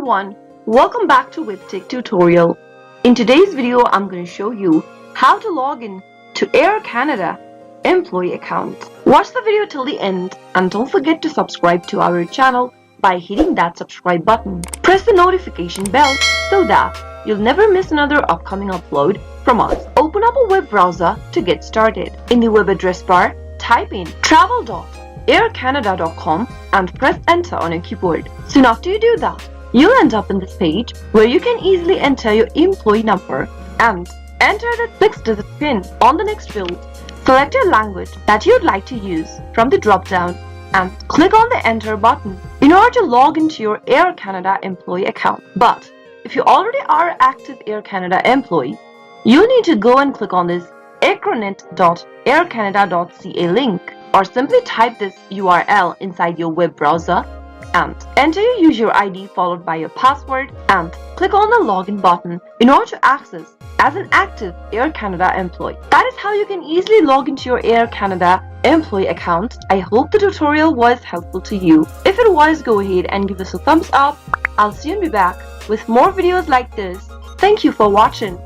everyone, welcome back to Webtech Tutorial. In today's video, I'm going to show you how to log in to Air Canada employee account. Watch the video till the end and don't forget to subscribe to our channel by hitting that subscribe button. Press the notification bell so that you'll never miss another upcoming upload from us. Open up a web browser to get started. In the web address bar, type in travel.aircanada.com and press enter on your keyboard. Soon after you do that, you'll end up in this page where you can easily enter your employee number and enter the 6-digit PIN on the next field. Select your language that you'd like to use from the drop-down and click on the enter button in order to log into your Air Canada employee account. But if you already are an active Air Canada employee, you need to go and click on this acronet.aircanada.ca link, or simply type this URL inside your web browser and enter your user ID followed by your password and click on the login button in order to access as an active Air Canada employee. That is how you can easily log into your Air Canada employee account. I hope the tutorial was helpful to you. If it was, go ahead and give us a thumbs up. I'll soon be back with more videos like this. Thank you for watching.